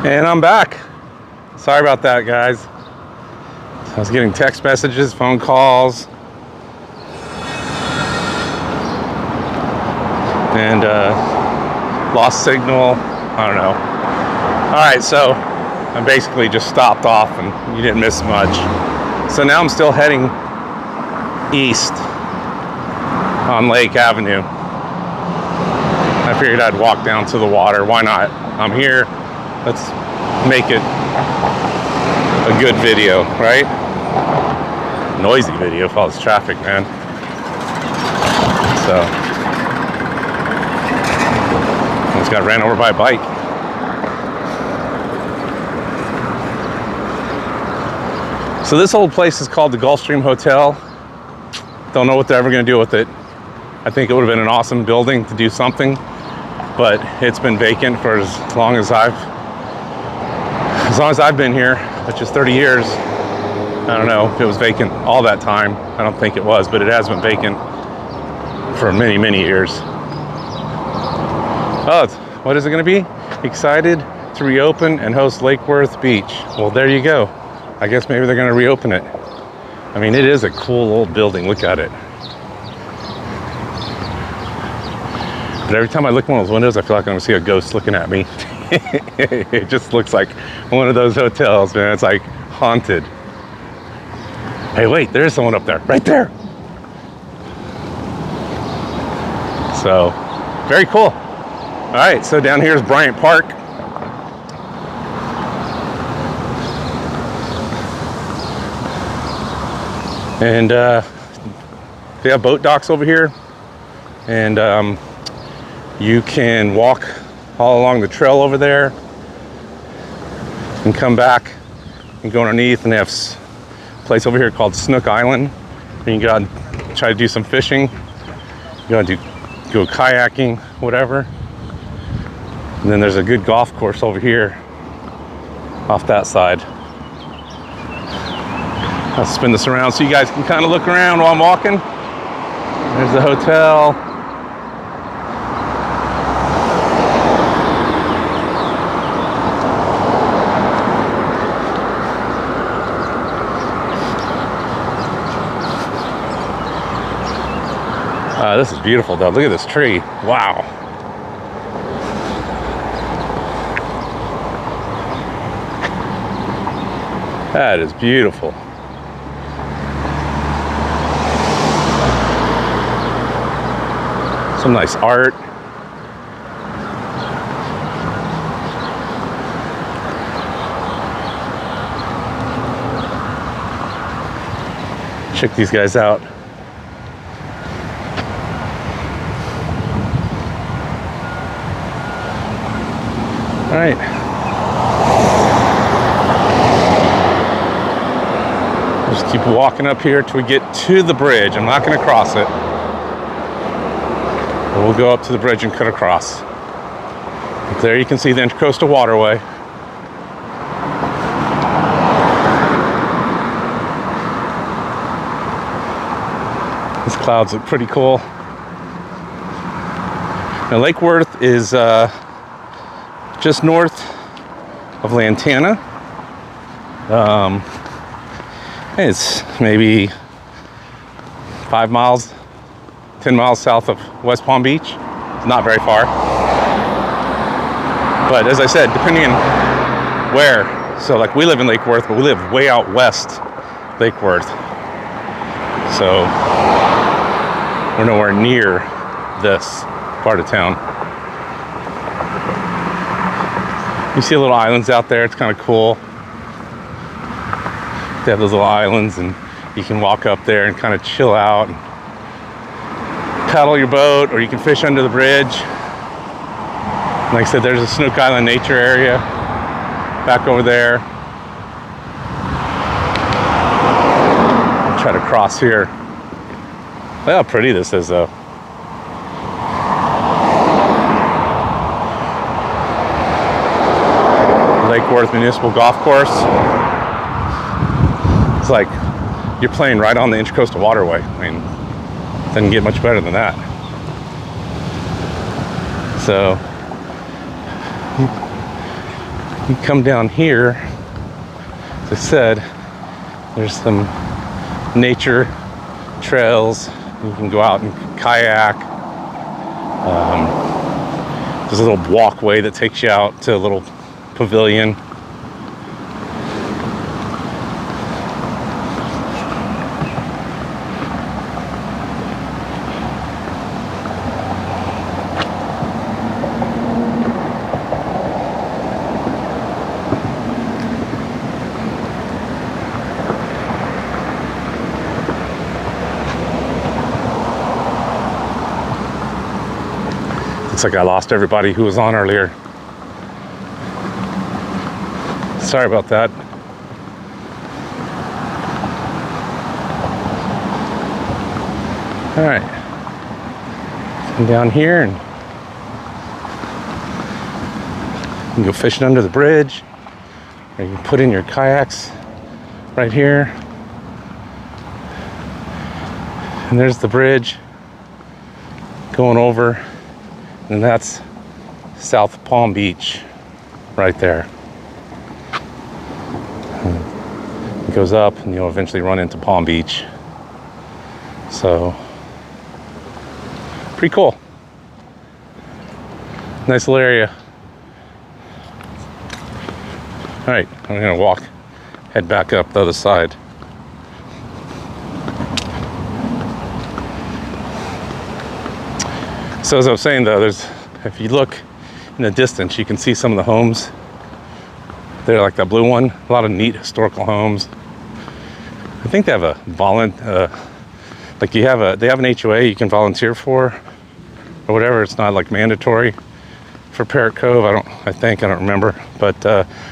And I'm back. Sorry about that, guys. I was getting text messages, phone calls, and lost signal. I don't know. All right, so I basically just stopped off and you didn't miss much. So now I'm still heading east on Lake Avenue. I figured I'd walk down to the water. Why not? I'm here. Let's make it a good video, right? Noisy video if all this traffic, man. So I just got ran over by a bike. So this old place is called the LiveStream Hotel. Don't know what they're ever going to do with it. I think it would have been an awesome building to do something, but it's been vacant for as long as I've been here, which is 30 years. I don't know if it was vacant all that time. I don't think it was, but it has been vacant for many, many years. Oh, what is it going to be? Excited to reopen and host Lake Worth Beach. Well, there you go. I guess maybe they're going to reopen it. I mean, it is a cool old building. Look at it. But every time I look in one of those windows, I feel like I'm going to see a ghost looking at me. It just looks like one of those hotels, man. It's like haunted. Hey, wait, there's someone up there, right there. So, very cool. All right, so down here is Bryant Park. And they have boat docks over here. And you can walk all along the trail over there and come back and go underneath, and they have a place over here called Snook Island. You can go out and try to do some fishing, go kayaking, whatever. And then there's a good golf course over here off that side. I'll spin this around so you guys can kind of look around while I'm walking. There's the hotel. This is beautiful though. Look at this tree. Wow. That is beautiful. Some nice art. Check these guys out. All right. Just keep walking up here till we get to the bridge. I'm not going to cross it. But we'll go up to the bridge and cut across. Up there you can see the Intercoastal Waterway. These clouds look pretty cool. Now Lake Worth is just north of Lantana. It's maybe 5 miles, 10 miles south of West Palm Beach. It's not very far. But as I said, depending on where, so like we live in Lake Worth, but we live way out west Lake Worth. So we're nowhere near this part of town. You see little islands out there. It's kind of cool. They have those little islands, and you can walk up there and kind of chill out and paddle your boat, or you can fish under the bridge. Like I said, there's a Snook Island nature area back over there. I'll try to cross here. Look how pretty this is, though. Lake Worth Municipal Golf Course. It's like you're playing right on the Intercoastal Waterway. I mean, it doesn't get much better than that. So You come down here, as I said, there's some nature trails. You can go out and kayak. There's a little walkway that takes you out to a little pavilion. Looks like I lost everybody who was on earlier. Sorry about that. All right, come down here and you can go fishing under the bridge, or you can put in your kayaks right here. And there's the bridge going over. And that's South Palm Beach right there. It goes up and you'll eventually run into Palm Beach. So, pretty cool. Nice little area. All right, I'm gonna head back up the other side. So as I was saying though, if you look in the distance, you can see some of the homes. They're like that blue one, a lot of neat historical homes. I think they have a they have an HOA you can volunteer for or whatever. It's not like mandatory for Parrot Cove. I don't remember, but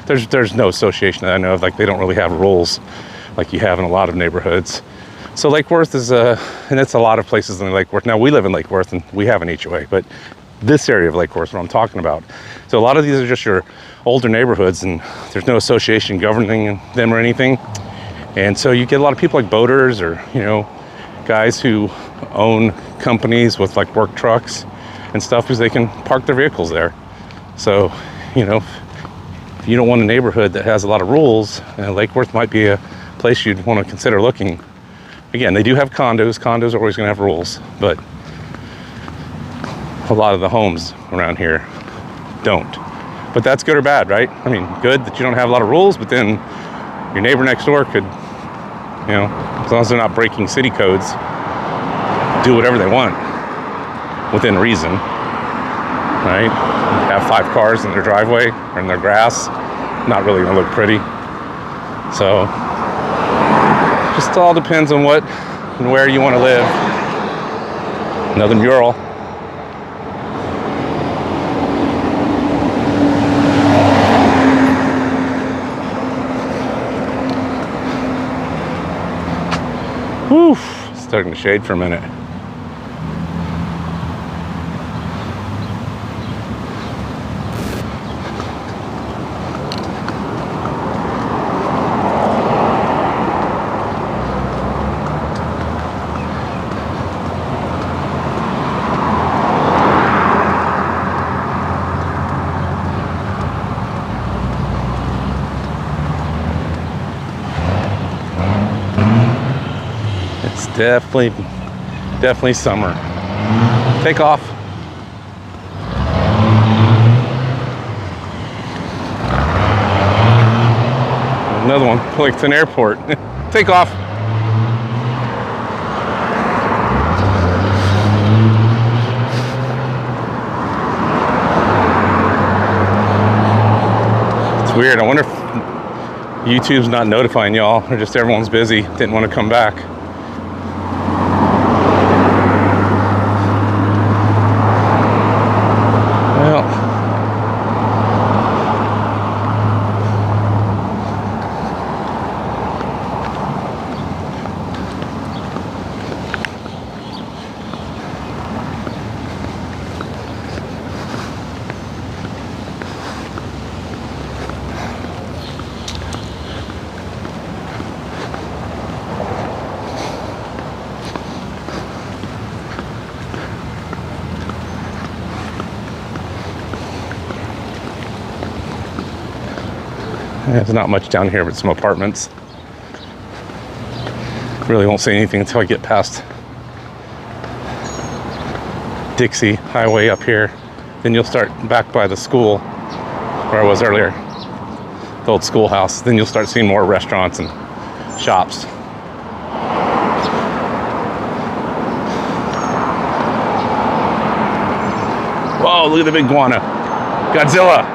there's no association that I know of. Like they don't really have rules like you have in a lot of neighborhoods. So Lake Worth is and it's a lot of places in Lake Worth. Now we live in Lake Worth and we have an HOA, but this area of Lake Worth, what I'm talking about. So a lot of these are just your older neighborhoods and there's no association governing them or anything. And so you get a lot of people like boaters or, guys who own companies with like work trucks and stuff because they can park their vehicles there. So, if you don't want a neighborhood that has a lot of rules, Lake Worth might be a place you'd want to consider looking. Again, they do have condos. Condos are always going to have rules, but a lot of the homes around here don't. But that's good or bad, right? I mean, good that you don't have a lot of rules, but then your neighbor next door could, as long as they're not breaking city codes, do whatever they want within reason, right? Have 5 cars in their driveway or in their grass, not really going to look pretty. So just all depends on what and where you want to live. Another mural. Whew, starting to shade for a minute. Definitely summer. Take off. Another one, like it's an airport. Take off. It's weird. I wonder if YouTube's not notifying y'all or just everyone's busy, didn't want to come back. There's not much down here, but some apartments. Really won't say anything until I get past Dixie Highway up here. Then you'll start back by the school where I was earlier, the old schoolhouse. Then you'll start seeing more restaurants and shops. Whoa, look at the big iguana. Godzilla.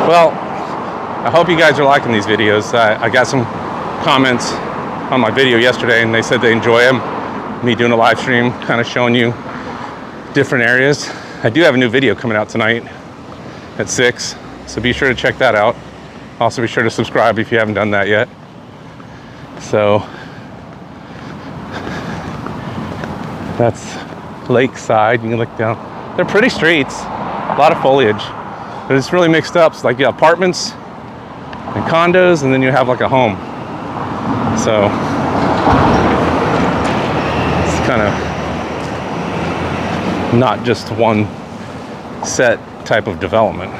Well, I hope you guys are liking these videos. I got some comments on my video yesterday and they said they enjoy them. Me doing a live stream, kind of showing you different areas. I do have a new video coming out tonight at 6, so be sure to check that out. Also be sure to subscribe if you haven't done that yet. So that's Lakeside. You can look down. They're pretty streets, a lot of foliage, but it's really mixed up. It's like you have apartments and condos, and then you have like a home. So it's kind of not just one set type of development.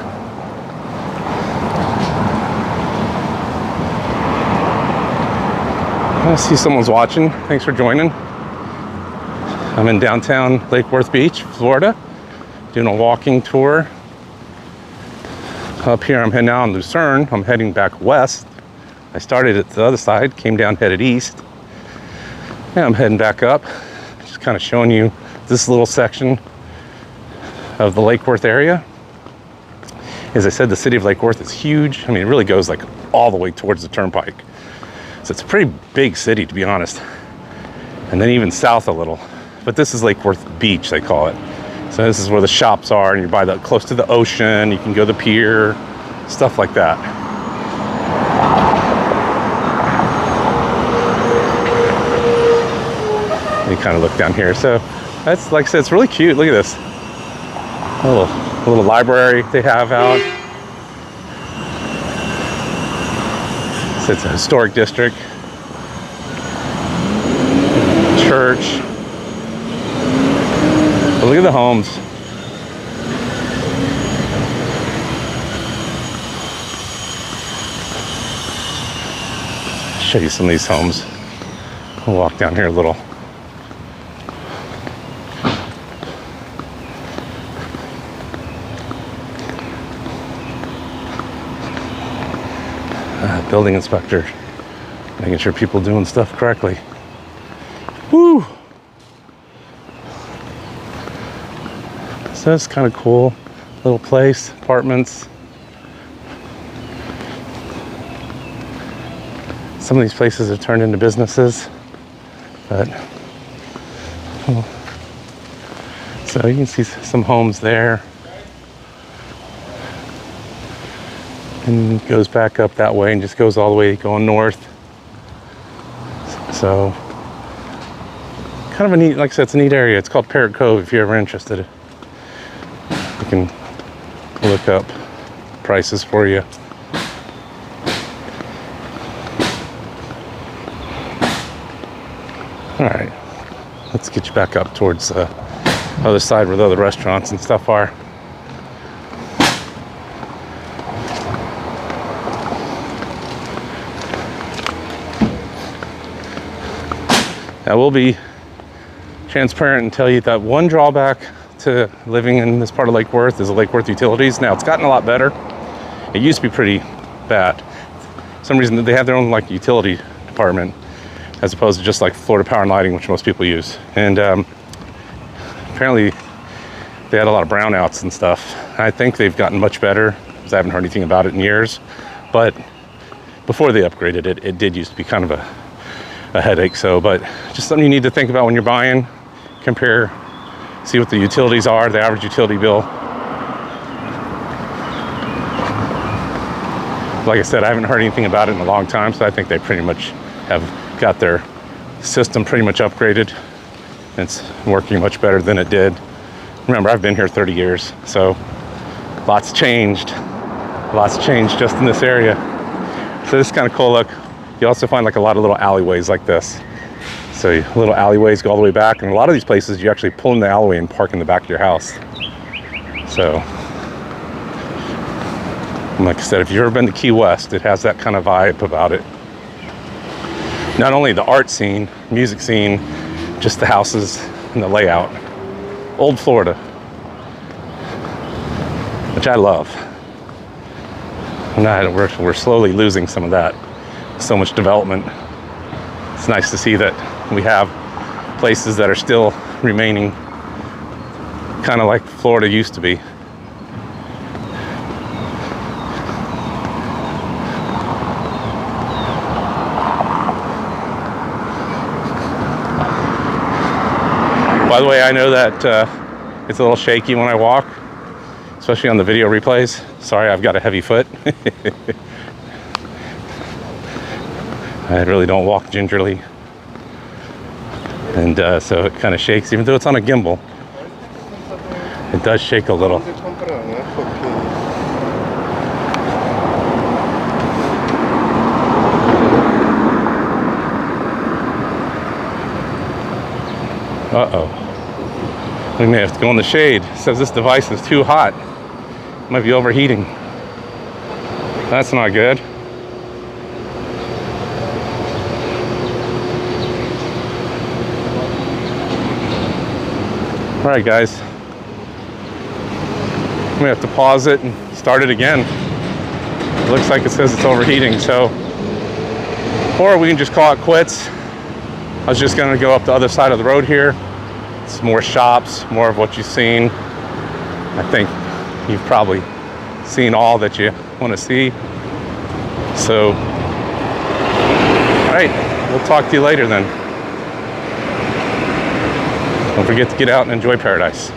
I see someone's watching. Thanks for joining. I'm in downtown Lake Worth Beach, Florida, doing a walking tour. Up here, I'm heading out on Lucerne. I'm heading back west. I started at the other side, came down, headed east. Now I'm heading back up, just kind of showing you this little section of the Lake Worth area. As I said, the city of Lake Worth is huge. I mean, it really goes like all the way towards the turnpike. So it's a pretty big city, to be honest. And then even south a little. But this is Lake Worth Beach, they call it. So this is where the shops are, and you're by the close to the ocean. You can go to the pier, stuff like that. You kind of look down here. So that's, like I said, it's really cute. Look at this. A little library they have out. So it's a historic district. Church. But look at the homes. I'll show you some of these homes. We'll walk down here a little. Building inspector, making sure people are doing stuff correctly. Woo! So it's kind of cool little place, apartments. Some of these places have turned into businesses, but so you can see some homes there. And it goes back up that way and just goes all the way going north. So kind of a neat, like I said, it's a neat area. It's called Parrot Cove if you're ever interested. You can look up prices for you. All right, let's get you back up towards the other side where the other restaurants and stuff are. I will be transparent and tell you that one drawback to living in this part of Lake Worth is the Lake Worth utilities. Now, it's gotten a lot better. It used to be pretty bad. For some reason, they have their own like utility department as opposed to just like Florida Power and Lighting, which most people use. And apparently, they had a lot of brownouts and stuff. I think they've gotten much better because I haven't heard anything about it in years. But before they upgraded it, it did used to be kind of a headache. So, but just something you need to think about when you're buying. Compare, see what the utilities are, the average utility bill. Like I said, I haven't heard anything about it in a long time, so I think they pretty much have got their system pretty much upgraded. It's working much better than it did. Remember, I've been here 30 years, so lots changed. Lots changed just in this area. So this is kind of cool. Look, you also find like a lot of little alleyways like this. So little alleyways go all the way back, and a lot of these places you actually pull in the alleyway and park in the back of your house. So, like I said, if you've ever been to Key West, it has that kind of vibe about it. Not only the art scene, music scene, just the houses and the layout. Old Florida, which I love. And we're slowly losing some of that. So much development. It's nice to see that we have places that are still remaining kind of like Florida used to be. By the way, I know that it's a little shaky when I walk, especially on the video replays. Sorry, I've got a heavy foot. I really don't walk gingerly. And so it kind of shakes, even though it's on a gimbal. It does shake a little. Uh-oh. We may have to go in the shade. It says this device is too hot. It might be overheating. That's not good. All right, guys. We have to pause it and start it again. It looks like it says it's overheating, so. Or we can just call it quits. I was just gonna go up the other side of the road here. It's more shops, more of what you've seen. I think you've probably seen all that you want to see. So, all right, we'll talk to you later then. Don't forget to get out and enjoy paradise.